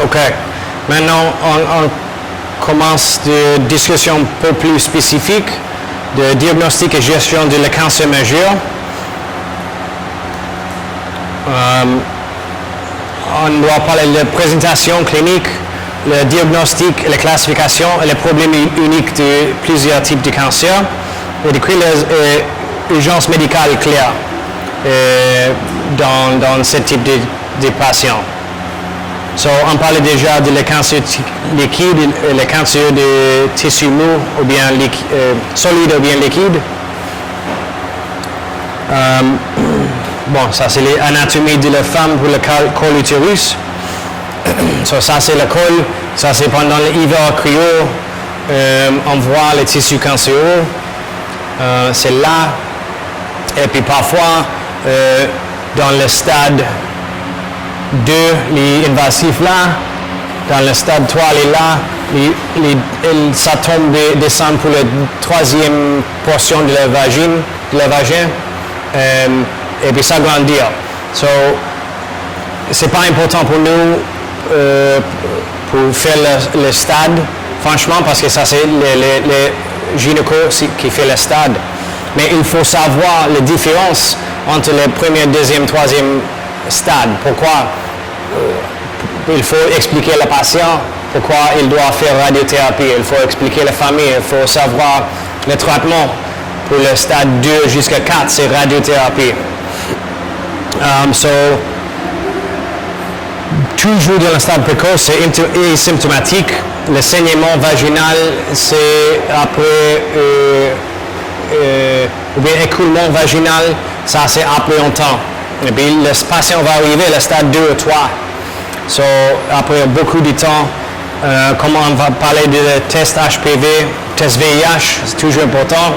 OK. Maintenant, on commence des discussions un peu plus spécifiques de diagnostic et gestion de le cancer majeur. On doit parler de présentation clinique, le diagnostic, la classification et les problèmes uniques de plusieurs types de cancer et décrire les urgences médicales claires dans ce type de patients. So, on parlait déjà de le cancer liquide, le cancer de tissu mou ou bien solide ou bien liquide. Bon, ça c'est l'anatomie de la femme pour le col utérus. So, ça c'est le col, ça c'est pendant l'hiver cryo, on voit les tissus cancéreux, c'est là. Et puis parfois, dans le stade 2, les invasifs là, dans le stade 3, les là, ça tombe, descend pour la troisième portion de la vagin, et puis ça grandit. So, c'est pas important pour nous pour faire le stade, franchement, parce que ça c'est le gynéco qui fait le stade. Mais il faut savoir la différence entre le premier, deuxième, troisième stade. Pourquoi il faut expliquer au patient pourquoi il doit faire radiothérapie. Il faut expliquer à la famille. Il faut savoir le traitement pour le stade 2 jusqu'à 4, c'est radiothérapie. Toujours dans le stade précoce, c'est asymptomatique. Le saignement vaginal, c'est après ou bien écoulement vaginal, ça c'est après longtemps. Et puis le patient va arriver au stade 2 ou 3. So, après beaucoup de temps, comme on va parler de test HPV, test VIH, c'est toujours important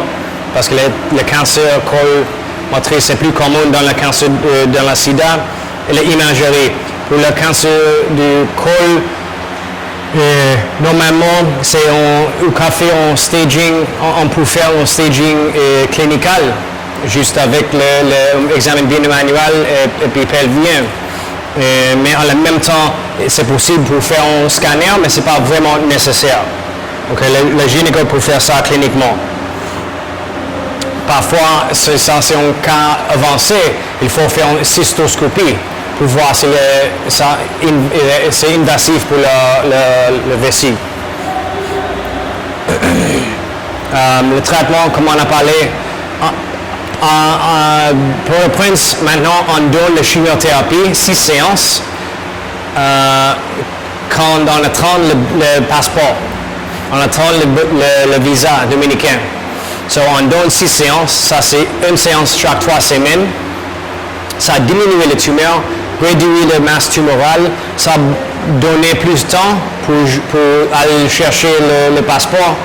parce que le cancer col motrice c'est plus commun dans le cancer dans la sida et l'imagerie. Pour le cancer du col, normalement, c'est au café en staging, on peut faire un staging clinical, juste avec l'examen manuel et puis pelvien. Mais en même temps, c'est possible pour faire un scanner, mais ce n'est pas vraiment nécessaire. Okay, le gynéco peut faire ça cliniquement. Parfois, ça c'est un cas avancé, il faut faire une cystoscopie pour voir si c'est invasif pour le vessie. Le traitement, comme on a parlé, pour le prince, maintenant on donne la chimiothérapie, 6 séances, quand on attend le passeport, on attend le visa dominicain. So on donne 6 séances, ça c'est une séance chaque 3 semaines, ça diminue les tumeurs, réduit la masse tumorale, ça donne plus de temps pour aller chercher le passeport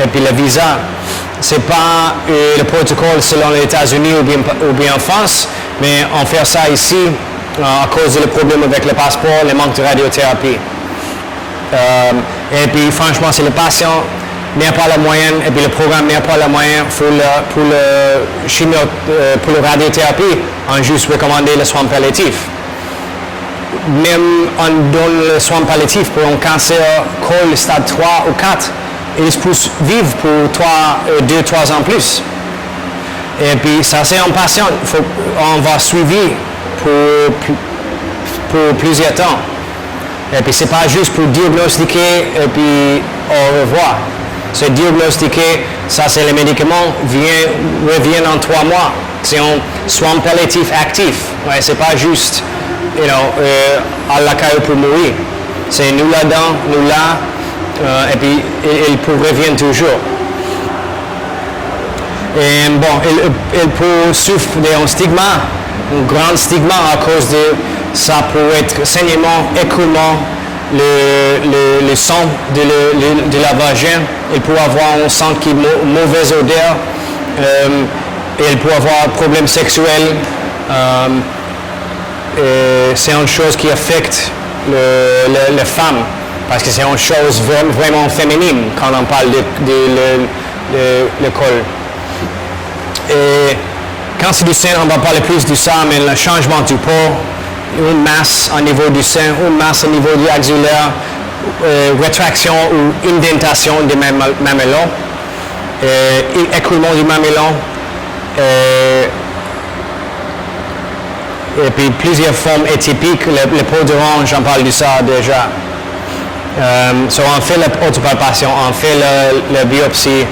et puis le visa. Ce n'est pas le protocole selon les États-Unis ou bien en France, mais on fait ça ici à cause du problème avec le passeport, le manque de radiothérapie. Et puis franchement, si le patient n'a pas la moyenne et puis le programme n'a pas la moyenne pour la radiothérapie, on juste recommande le soin palliatif. Même on donne le soin palliatif pour un cancer col stade 3 ou 4, ils peuvent vivre pour 2-3 ans plus. Et puis ça c'est un patient, on va suivre pour plusieurs temps. Et puis c'est pas juste pour diagnostiquer et puis au revoir. C'est diagnostiquer, ça c'est les médicaments reviennent en 3 mois. C'est un soin palliatif actif. Ouais, c'est pas juste à la caille pour mourir. C'est nous là-dedans, nous là, et puis il revient toujours. Et bon, il peut souffrir d'un stigma, un grand stigma à cause de ça peut être saignement, écoulement, le sang de la vagin. Il peut avoir un sang qui a mauvaise odeur, il peut avoir un problème sexuel. C'est une chose qui affecte les femmes parce que c'est une chose vraiment féminine quand on parle de col. Et cancer du sein, on va parler plus de ça, mais le changement du peau, une masse au niveau du sein, une masse au niveau du axillaire, rétraction ou indentation du mamelon, écoulement du mamelon, et puis plusieurs formes atypiques. Le peau d'orange, j'en parle de ça déjà. On fait l'autopalpation, on fait la biopsie.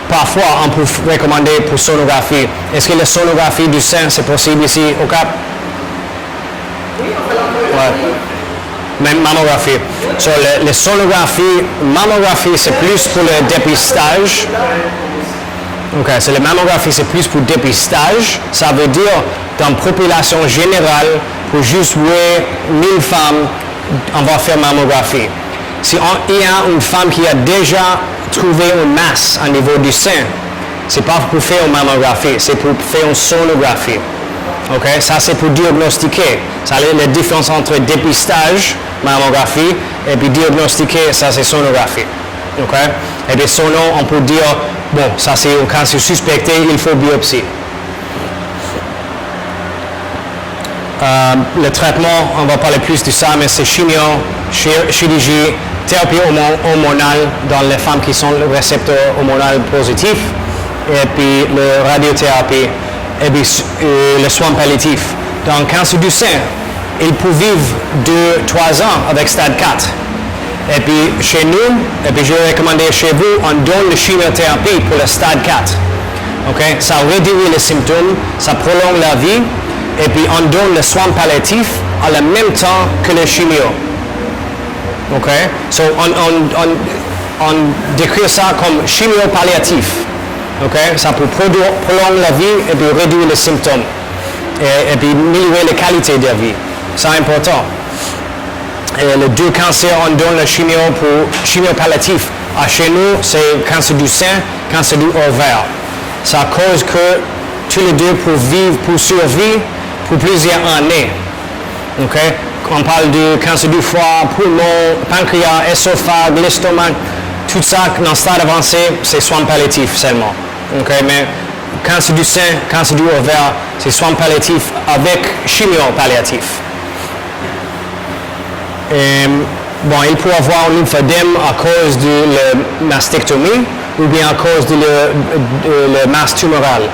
Parfois, on peut recommander pour sonographie. Est-ce que la sonographie du sein, c'est possible ici au Cap? Oui, on fait l'envoyer. Même mammographie. So, la sonographie, mammographie, c'est plus pour le dépistage. OK, c'est la mammographie, c'est plus pour dépistage. Ça veut dire, dans la population générale, pour juste voir 1000 femmes, on va faire mammographie. Si il y a une femme qui a déjà trouvé une masse au niveau du sein, c'est pas pour faire une mammographie, c'est pour faire une sonographie. OK, ça c'est pour diagnostiquer. Ça la différence entre dépistage, mammographie, et puis diagnostiquer, ça c'est sonographie. OK? Et puis sono, on peut dire, bon, ça c'est un cancer suspecté, il faut biopsie. Le traitement, on va parler plus de ça, mais c'est chimio, chirurgie, thérapie hormonale dans les femmes qui sont le récepteur hormonal positif, et puis la radiothérapie, et puis le soin palliatif. Dans le cancer du sein, il peut vivre 2-3 ans avec stade 4. Et puis chez nous, et puis je vais recommander chez vous, on donne la chimiothérapie pour le stade 4. Okay? Ça réduit les symptômes, ça prolonge la vie, et puis on donne le soin palliatif en même temps que le chimio. Okay? So on décrit ça comme chimio palliatif. Okay? Ça peut prolonger la vie et puis réduire les symptômes. Et puis améliorer la qualité de la vie. C'est important. Et les deux cancers, on donne le chimio pour chimio palliatif. Chez nous, c'est cancer du sein, cancer du ovaire. Ça cause que tous les deux pour vivre, pour survivre pour plusieurs années. Okay? On parle du cancer du foie, poumon, pancréas, esophage, l'estomac, tout ça dans le stade avancé, c'est soins palliatifs seulement. Okay? Mais cancer du sein, cancer du ovaire, c'est soins palliatifs avec chimio palliatif. Bon, il peut avoir un lymphœdème à cause de la mastectomie ou bien à cause de la masse tumorale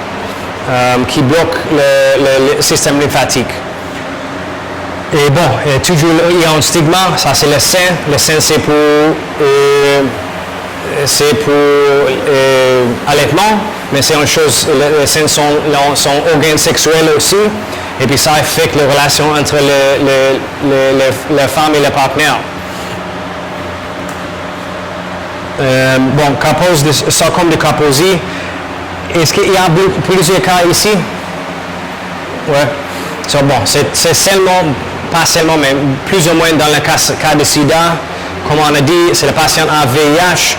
qui bloque le système lymphatique. Et bon, toujours il y a un stigma, ça c'est le sein. Le sein c'est pour allaitement, mais c'est une chose, les seins sont organes sexuels aussi, et puis ça affecte les relations entre les femmes et les partenaires. Bon, sarcome de Kaposi, est-ce qu'il y a plusieurs cas ici? Ouais. So, bon, c'est seulement, pas seulement, mais plus ou moins dans le cas de sida, comme on a dit, c'est le patient a VIH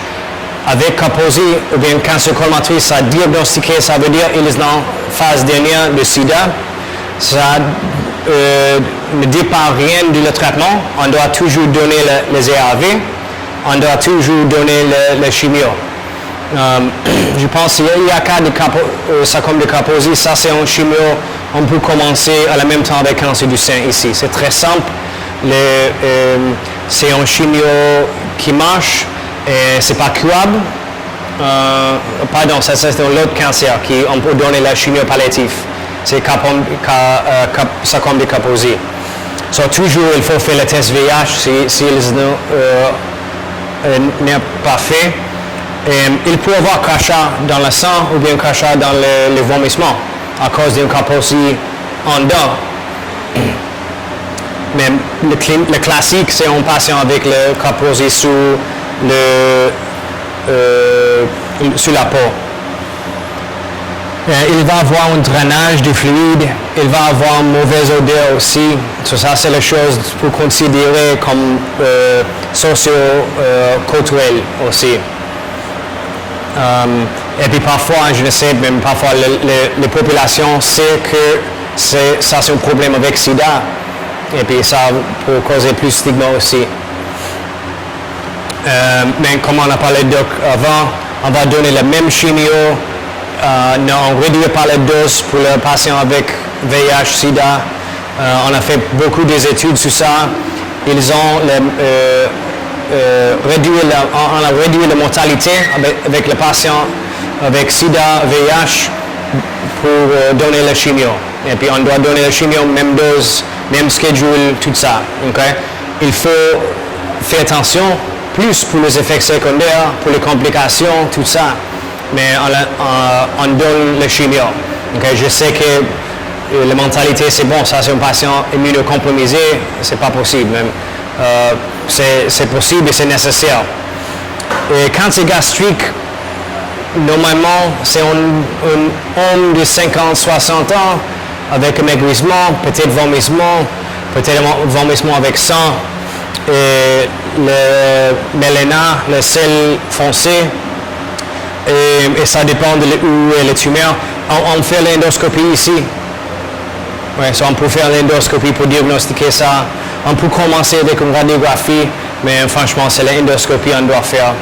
avec Kaposi ou bien cancer colomatrice, ça diagnostiqué, ça veut dire qu'il est dans la phase dernière de sida. Ça ne dit pas rien du traitement. On doit toujours donner les ARV, on doit toujours donner le chimio. Je pense qu'il y a un cas de sarcome de Kaposi, ça c'est un chimio, on peut commencer à la même temps avec cancer du sein ici. C'est très simple, c'est un chimio qui marche, et c'est pas curable. Pardon, ça c'est un autre cancer on peut donner la chimio palliative. C'est sarcome de Kaposi. So, toujours il faut faire le test VIH si il n'est pas fait. Il peut y avoir crachat dans le sang ou bien crachat dans le vomissement à cause d'un Kaposi en dedans. Mais le classique, c'est un patient avec le Kaposi sur la peau. Il va avoir un drainage de fluide, il va avoir une mauvaise odeur aussi. Ça, c'est la chose pour considérer comme socio-culturel aussi. Et puis parfois, je ne sais, même parfois les populations savent que ça c'est un problème avec sida. Et puis ça peut causer plus de stigma aussi. Mais comme on a parlé avant, on va donner la même chimio. On ne réduit pas la dose pour le patient avec VIH, sida. On a fait beaucoup des études sur ça. Ils ont on a réduit la mortalité avec les patients avec sida, VIH pour donner la chimio. Et puis on doit donner la chimio, même dose, même schedule, tout ça. Okay? Il faut faire attention plus pour les effets secondaires, pour les complications, tout ça. Mais on donne la chimio. Okay? Je sais que la mentalité, c'est bon, ça c'est un patient immunocompromisé, c'est pas possible même. C'est possible et c'est nécessaire. Et cancer gastrique, normalement, c'est un homme de 50, 60 ans avec un maigrissement, peut-être vomissement avec sang, et le mélanine, le sel foncé, et ça dépend de où est la tumeur. On fait l'endoscopie ici. Ouais, so on peut faire l'endoscopie pour diagnostiquer ça. On peut commencer avec une radiographie, mais franchement, c'est l'endoscopie qu'on doit faire.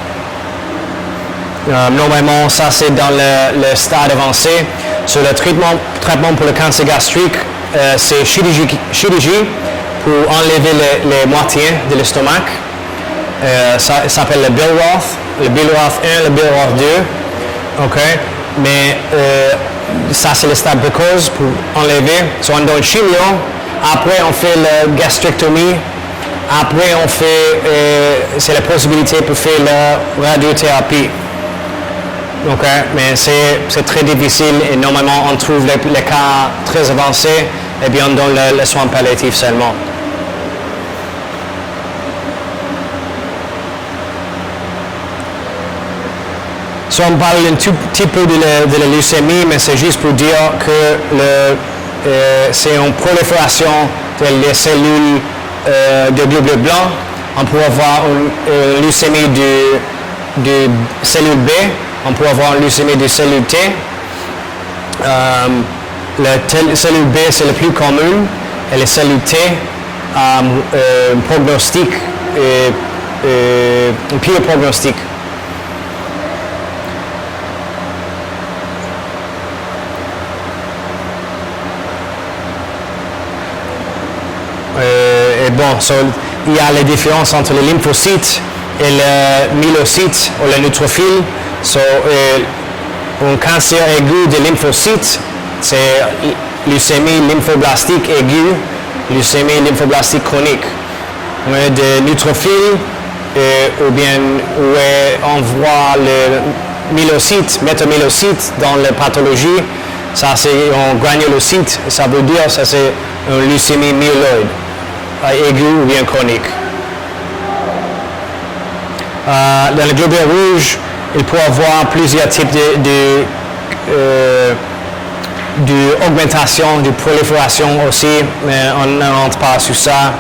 Normalement, ça c'est dans le stade avancé. Sur le traitement pour le cancer gastrique, c'est chirurgie pour enlever les moitiés de l'estomac. Ça s'appelle le Billroth 1, le Billroth 2. Okay? Mais ça c'est le stade précoce pour enlever. So, on donne chimio. Après, on fait la gastrectomie. Après, on fait, c'est la possibilité pour faire la radiothérapie. Okay? Mais c'est très difficile et normalement, on trouve les cas très avancés et bien on donne le soin palliatif seulement. So, on parle un tout petit peu de la leucémie, mais c'est juste pour dire que c'est une prolifération des cellules de globules blancs. On peut avoir une leucémie de cellule B, on peut avoir une leucémie de cellule T. La cellule B, c'est le plus commun, et la cellule T a un prognostic, un pire prognostic. Bon, so, il y a la différence entre les lymphocytes et le myélocyte ou le neutrophile. So, un cancer aigu de lymphocytes, c'est leucémie lymphoblastique aiguë, leucémie lymphoblastique chronique. De neutrophile, ou bien où on voit le myélocyte, métamyélocyte dans la pathologie, ça c'est un granulocyte, ça veut dire ça c'est une leucémie myéloïde. Aiguë ou bien chronique. Dans le globule rouge, il peut y avoir plusieurs types d'augmentation, de prolifération aussi, mais on ne rentre pas sur ça.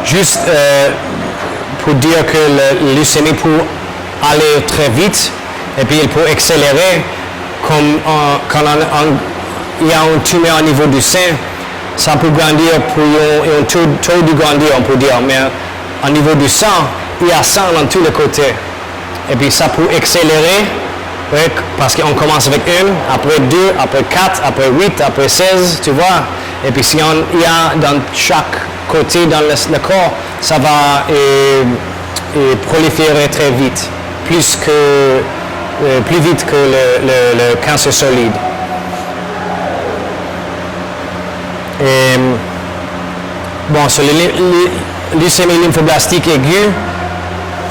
Juste pour dire que la leucémie peut aller très vite et puis il peut accélérer. Comme quand il y a une tumeur au niveau du sein, ça peut grandir pour un taux de grandir, on peut dire, mais au niveau du sang, il y a sang dans tous les côtés. Et puis ça peut accélérer, ouais, parce qu'on commence avec 1, après 2, après 4, après 8, après 16, tu vois. Et puis si il y a dans chaque côté dans le corps, ça va proliférer très vite, plus vite que le cancer solide. Et, bon, sur le leucémie lymphoblastique aiguë,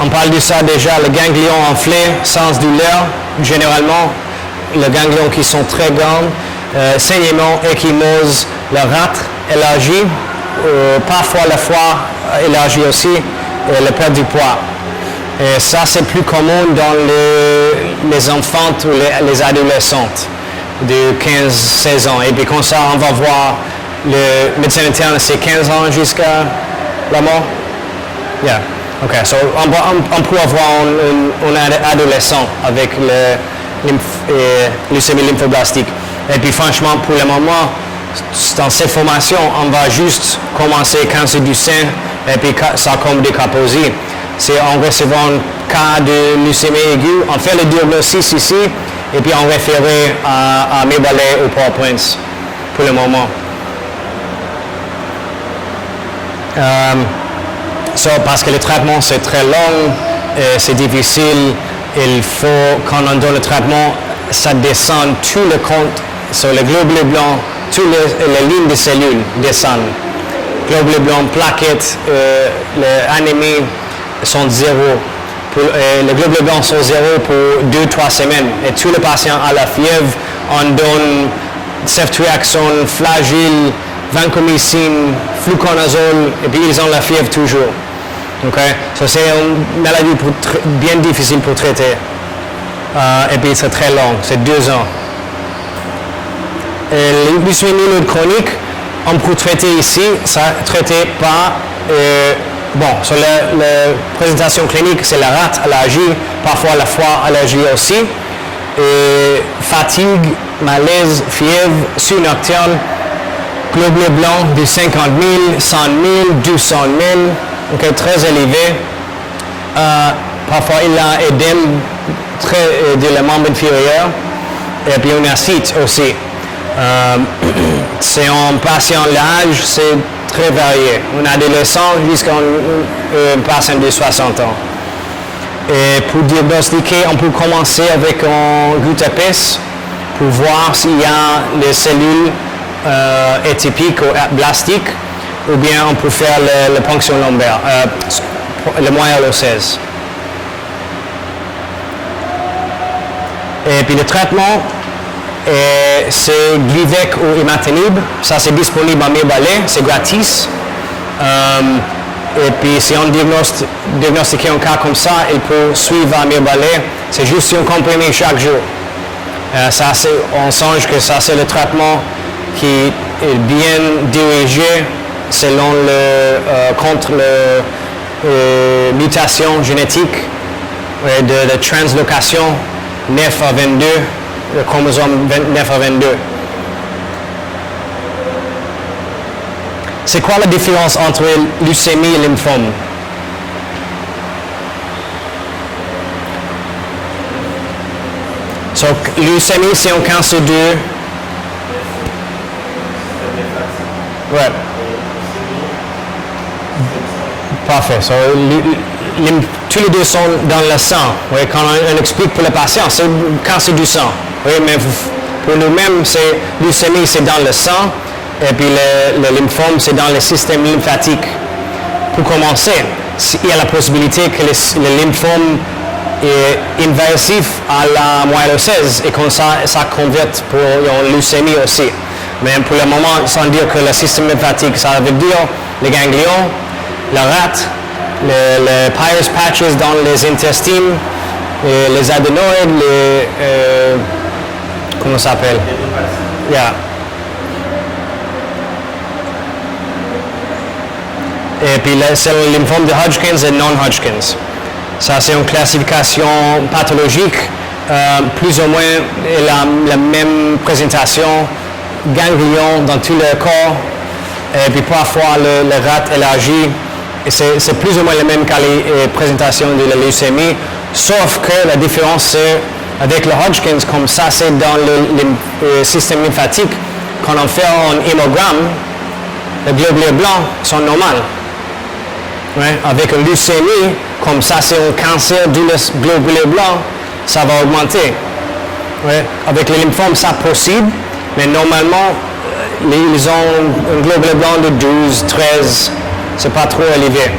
on parle de ça déjà, le ganglion enflé sans douleur, généralement, les ganglions qui sont très grands, saignement, ecchymose, le rate élargi, parfois le foie élargi aussi, et la perte du poids. Et ça, c'est plus commun dans les enfantes ou les adolescentes de 15-16 ans. Et puis comme ça, on va voir le médecin interne, c'est 15 ans jusqu'à la mort. Yeah. OK. So, on peut avoir un adolescent avec leucémie lymphoblastique. Et puis franchement, pour le moment, dans cette formation, on va juste commencer cancer du sein et puis sarcome de Kaposi. C'est en recevant un cas de leucémie aiguë, on fait le diagnostic ici et puis en référer à mes balais ou PowerPoints pour le moment. Parce que le traitement c'est très long, c'est difficile, il faut, quand on donne le traitement, ça descend tout le compte sur les globules blancs, toutes les lignes de cellules descendent. Globules blancs, plaquettes, les anémies sont zéro. Les globules blancs sont zéro pour 2-3 semaines. Et tous les patients à la fièvre, on donne ceftriaxone, flagyl, vancomycine, fluconazole, et puis ils ont la fièvre toujours. Okay? So c'est une maladie bien difficile pour traiter. Et puis c'est très long, c'est 2 ans. Et leucémie chronique, on peut traiter ici, ça traité par, sur la présentation clinique, c'est la rate allergie, parfois la foie allergie aussi, et fatigue, malaise, fièvre, suie nocturne, globules blancs de 50 000, 100 000, 200 000, okay, très élevé. Parfois il a édème de la membre inférieure, et puis on a cite aussi. C'est un patient, l'âge, c'est très varié. On a adolescent jusqu'à un patient de 60 ans. Et pour diagnostiquer, on peut commencer avec un glutathion pour voir s'il y a les cellules atypiques ou blastiques, ou bien on peut faire la ponction lombaire, le moelle osseuse. Et puis le traitement, c'est Glivec ou imatinib. Ça, c'est disponible à mes balais, c'est gratis. Et puis, si on diagnostique un cas comme ça, il peut suivre à mes balais. C'est juste un comprimé chaque jour. On songe que ça, c'est le traitement qui est bien dirigé selon contre la mutation génétique de translocation 9 à 22. Le chromosome 9 à 22. C'est quoi la différence entre leucémie et lymphome? So, leucémie, c'est un cancer de... Ouais. Parfait. So, tous les deux sont dans le sang. Oui, quand on explique pour le patient, c'est un cancer du sang. Oui, mais pour nous-mêmes, c'est leucémie, c'est dans le sang, et puis le lymphome, c'est dans le système lymphatique. Pour commencer, il y a la possibilité que le lymphome est invasif à la moelle osseuse, et comme ça converte pour une leucémie aussi. Mais pour le moment, sans dire que le système lymphatique, ça veut dire les ganglions, la rate, les Peyer's patches dans les intestins, les adénoïdes, comment ça s'appelle? Yeah. Et puis c'est le lymphome de Hodgkin et non-Hodgkin. Ça, c'est une classification pathologique, plus ou moins la même présentation, ganglion dans tout le corps, et puis parfois le rate élargi. Et c'est plus ou moins la même présentation de la leucémie, sauf que la différence c'est avec le Hodgkin, comme ça c'est dans le système lymphatique, quand on fait un hémogramme, les globules blancs sont normaux. Ouais? Avec une leucémie, comme ça c'est un cancer du globule blanc, ça va augmenter. Ouais? Avec le lymphome, ça possible, mais normalement, ils ont un globule blanc de 12, 13, c'est pas trop élevé.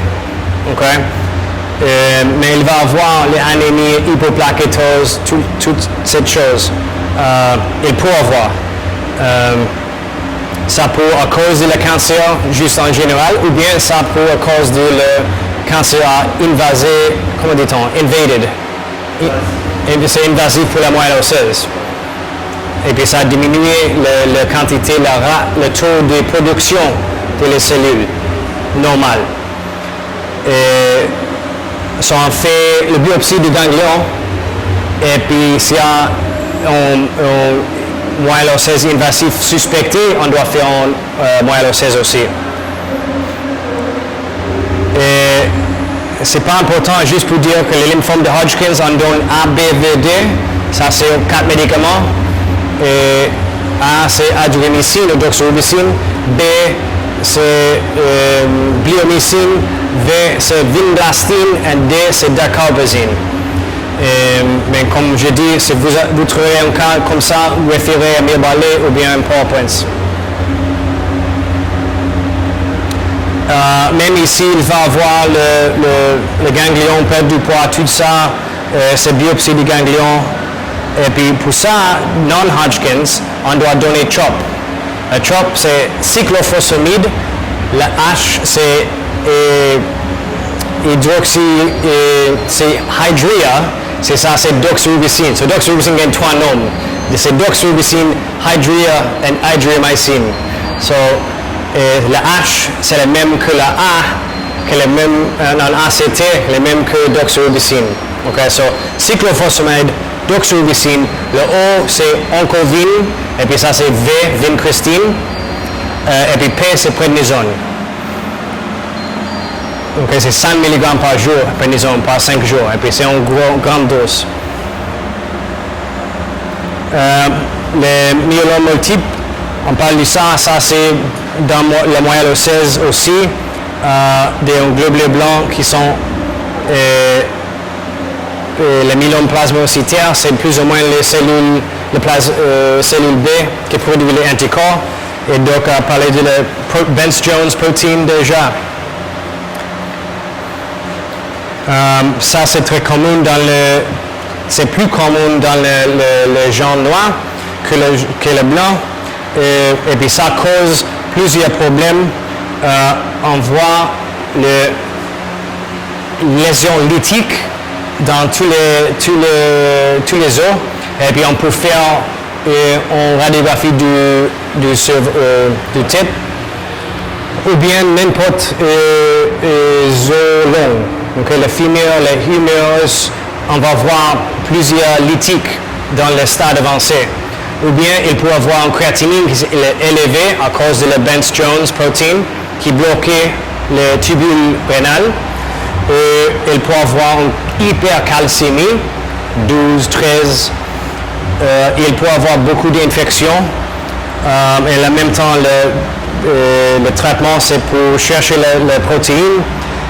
Okay? Mais il va avoir les anémies, hypoplaquétose, toutes ces choses. Il peut avoir. Ça peut à cause du cancer juste en général, ou bien ça peut à cause du cancer invasé, comment dit-on, invaded. C'est invasif pour la moelle osseuse. Et puis ça diminue la quantité, le taux de production de les cellules normales. Et ça on fait le biopsie du ganglion, et puis s'il y a un moelle osseuse invasif suspecté, on doit faire un moelle osseuse aussi. Et c'est pas important juste pour dire que le lymphome de Hodgkin, on donne ABVD, Ça, c'est 4 médicaments. Et A, c'est adriamycine ou doxorubicine. B, c'est bleomycine. V, c'est vinblastine. Et D, c'est dacarbazine. Mais comme je dis, si vous trouvez un cas comme ça, référez à Mirballet ou bien un PowerPoint. Même ici, il va avoir le ganglion, perte du poids, tout ça, c'est biopsie du ganglion. Et puis pour ça, non-Hodgkins, on doit donner CHOP. Le CHOP, c'est cyclophosphamide. Le H, c'est c'est Hydrea. C'est ça, c'est doxorubicine. So doxorubicine a 3 noms. C'est doxorubicine, Hydrea et hydriamycine. So, le H, c'est le même que le A, que le même dans l'ACT, le même que doxorubicine. Okay, so cyclophosphamide, doxorubicine. Le O, c'est oncovine. Et puis ça, c'est V, vincristine. Et puis P, c'est prednisone. Okay, c'est 100 mg par jour, prednisone par 5 jours. Et puis c'est en grande dose. Les myélomes multiples, on parle de ça, c'est dans la moelle osseuse aussi, des globulés blancs qui sont les myélomes plasmacytaires, c'est plus ou moins les cellules, cellules B qui produisent les anticorps. Et donc, on a parlé de la Bence-Jones protein déjà. Ça, c'est très commun c'est plus commun dans le genre noir que le blanc. Et puis ça cause plusieurs problèmes. On voit les lésions lithiques dans tous les os. Et puis on peut faire une radiographie du tête ou bien n'importe os long. Donc le fémur, les humérus, on va voir plusieurs lithiques dans le stade avancé. Ou bien il peut avoir une créatinine qui est élevée à cause de la Bence-Jones protein qui bloquait le tubule rénal. Et il peut avoir une hypercalcémie, 12, 13. Il peut avoir beaucoup d'infections. Et en même temps, le traitement, c'est pour chercher la protéine.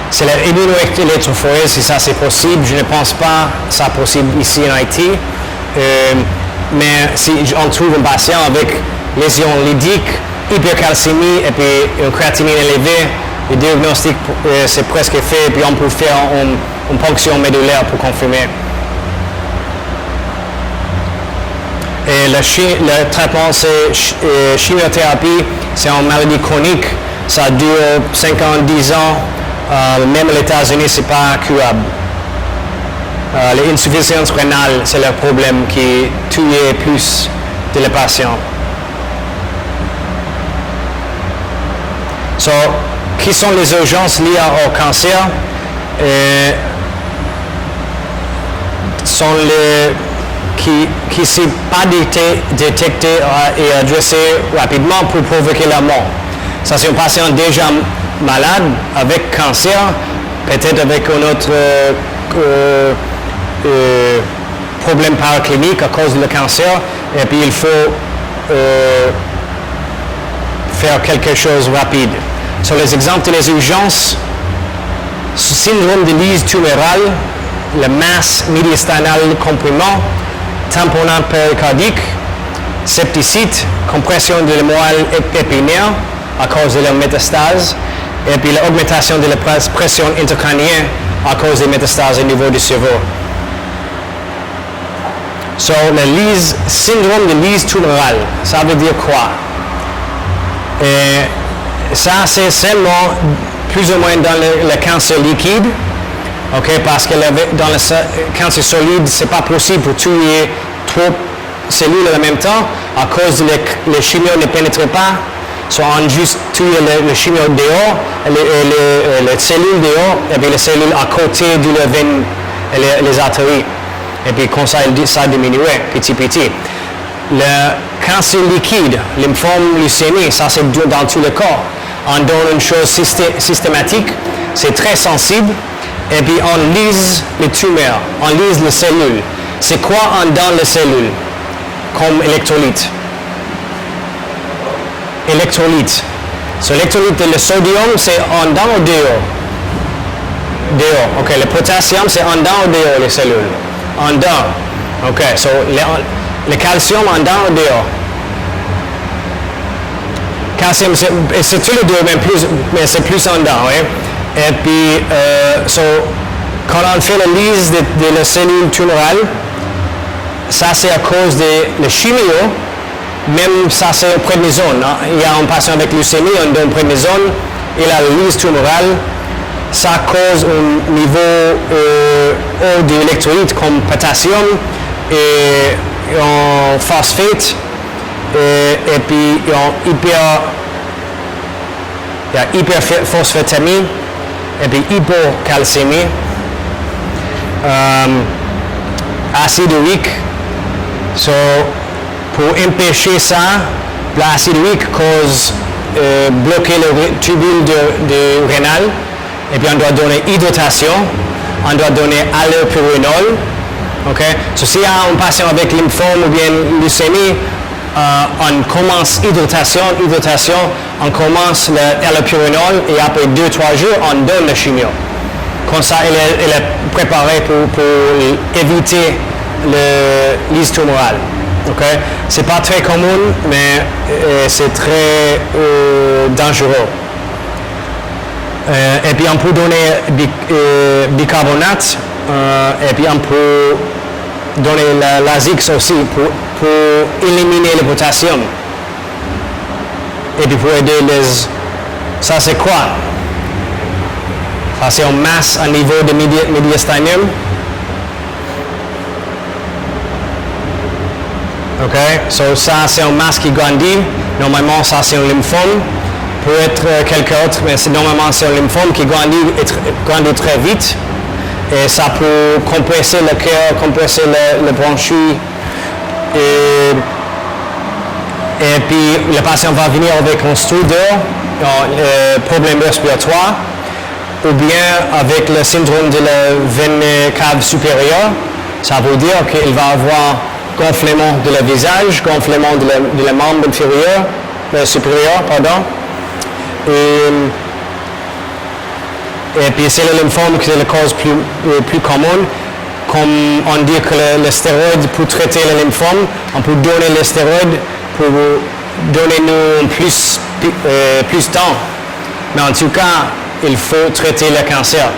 C'est l'immunoélectrophorèse, si ça c'est possible. Je ne pense pas que c'est possible ici en Haïti. Mais si on trouve un patient avec lésion lymphatique, hypercalcémie et puis une créatinine élevée, le diagnostic c'est presque fait, puis on peut faire une ponction médulaire pour confirmer. Et le traitement, c'est chimiothérapie, c'est une maladie chronique, ça dure 5 ans, 10 ans. Même aux États-Unis, ce n'est pas curable. L'insuffisance rénale, c'est le problème qui tue plus de les patients. So, qui sont les urgences liées au cancer? Sont les qui ne sont pas détectés et adressés rapidement pour provoquer la mort. Ça, c'est un patient déjà malade avec cancer, peut-être avec un autre problème paraclinique à cause du cancer, et puis il faut faire quelque chose rapide. Sur les exemples des urgences, syndrome de lyse tumorale, la masse médiastinale comprimant, tamponnant péricardique, septicite, compression de la moelle épinière à cause de la métastase, et puis l'augmentation de la pression intracrânienne à cause des métastases au niveau du cerveau. So, le syndrome de lyse tumorale, ça veut dire quoi? Et ça, c'est seulement plus ou moins dans le cancer liquide, okay? Parce que dans le cancer solide, ce n'est pas possible pour tuer trop de cellules en même temps à cause que les chimios ne pénètrent pas. So, on juste tue le chimio dehors, les cellules dehors, et puis les cellules à côté de la veine et les artères. Et puis comme ça, ça diminue petit à petit. Le cancer liquide, lymphome, leucémie, ça c'est dans tout le corps. On donne une chose systématique, c'est très sensible, et puis on lise les tumeurs, on lise les cellules. c'est quoi en dans les cellules comme électrolyte? Électrolyte. So, l'électrolyte, le sodium, c'est en dedans ou dehors? Dehors. OK. Le potassium, c'est en dedans ou dehors, les cellules? En dedans. OK. So, le calcium, en dedans ou dehors? Calcium, c'est tous les deux, mais c'est plus en dedans, oui. Et puis, quand on fait la lise de la cellule tumorale, ça c'est à cause de la chimio, même ça c'est une prednisone. Hein. Il y a un patient avec leucémie, on donne prednisone, et la lise tumorale, ça cause un niveau haut d'électrolytes comme potassium et en phosphate, et puis en hyperphosphatémie, et puis hypocalcémie, acide urique. So, pour empêcher ça, l'acide urique cause bloquer le tubule de rénal, et puis on doit donner hydratation, on doit donner allopurinol. Okay? So, s'il y a un patient avec lymphome ou bien leucémie, on commence hydratation, on commence l'allopurinol et après 2-3 jours, on donne la chimio. Comme ça, elle est préparée pour éviter le lise tumorale. Okay? C'est pas très commun, mais c'est très dangereux. Et puis on peut donner bicarbonate, et puis on peut donner la Zix aussi pour éliminer le potassium. Et puis pour aider les... Ça c'est quoi? Ça c'est une masse à niveau de médiastinum. OK? So ça c'est une masse qui grandit. Normalement ça c'est un lymphome. Peut être quelque autre, mais normalement c'est un lymphome qui grandit très vite. Et ça peut compresser le cœur, compresser le bronchie. Et puis le patient va venir avec un stridor, un problème respiratoire, ou bien avec le syndrome de la veine cave supérieure. Ça veut dire qu'il va avoir gonflement de le visage, gonflement de la membre inférieure, supérieure, pardon. Et puis c'est le lymphome qui est la cause plus commune. Comme on dit que le stéroïde pour traiter le lymphome, on peut donner le stéroïde pour donner nous plus de temps. Mais en tout cas, il faut traiter le cancer.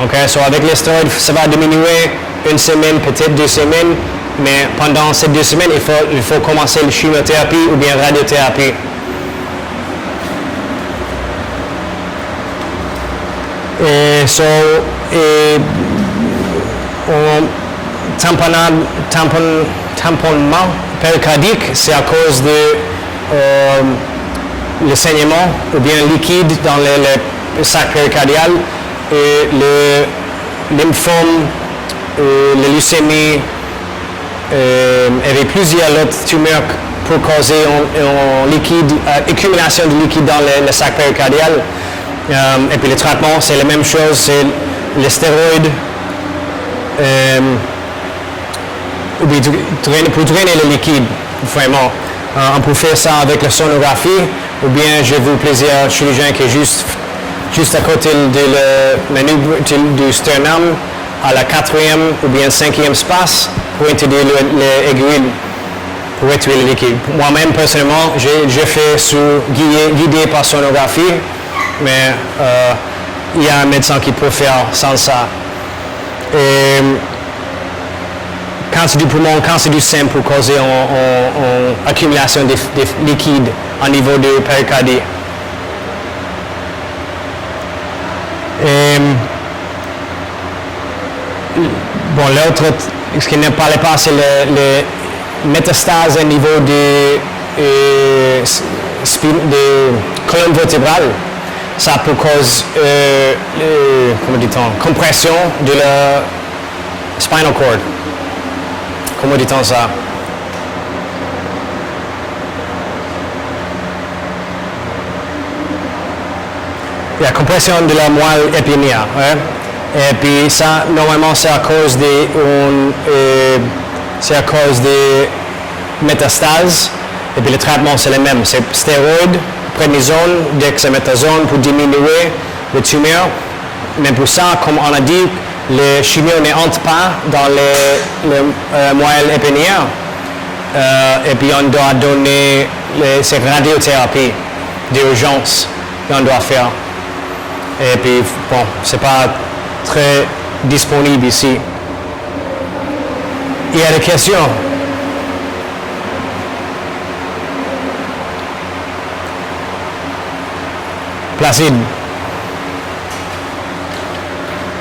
Okay? So avec les stéroïdes, ça va diminuer une semaine, peut-être 2 semaines, mais pendant ces 2 semaines, il faut commencer la chimiothérapie ou bien radiothérapie. Et tamponnement péricardique, c'est à cause de le saignement ou bien liquide dans le sac péricardial et le lymphome, la leucémie, et plusieurs autres tumeurs pour causer une accumulation de liquide dans le sac péricardial. Et puis le traitement, c'est la même chose, c'est les stéroïdes pour drainer le liquide, vraiment. On peut faire ça avec la sonographie, ou bien j'ai vu plusieurs chirurgiens qui est juste à côté du sternum, à la 4e ou bien 5e espace, pour introduire l'aiguille, pour étudier le liquide. Moi-même, personnellement, j'ai fait guidé par sonographie, mais il y a un médecin qui peut faire sans ça. Et cancer du poumon, cancer du sein peut causer une accumulation de liquide au niveau du péricardie. Bon, l'autre, ce qui ne parlait pas, c'est les métastases au niveau de colonne vertébrale. Ça peut causer, comment dit-on, compression de la spinal cord. Comment dit-on ça? La compression de la moelle épinière. Ouais? Et puis ça, normalement, c'est à cause des métastases. Et puis le traitement, c'est le même. C'est stéroïdes, prénisone, dexamethasone pour diminuer les tumeurs. Mais pour ça, comme on a dit, les chimio n'entrent pas dans les moelle épinière. Et puis on doit donner ces radiothérapies d'urgence qu'on doit faire. Et puis, bon, c'est pas très disponible ici. Il y a des questions? Placide.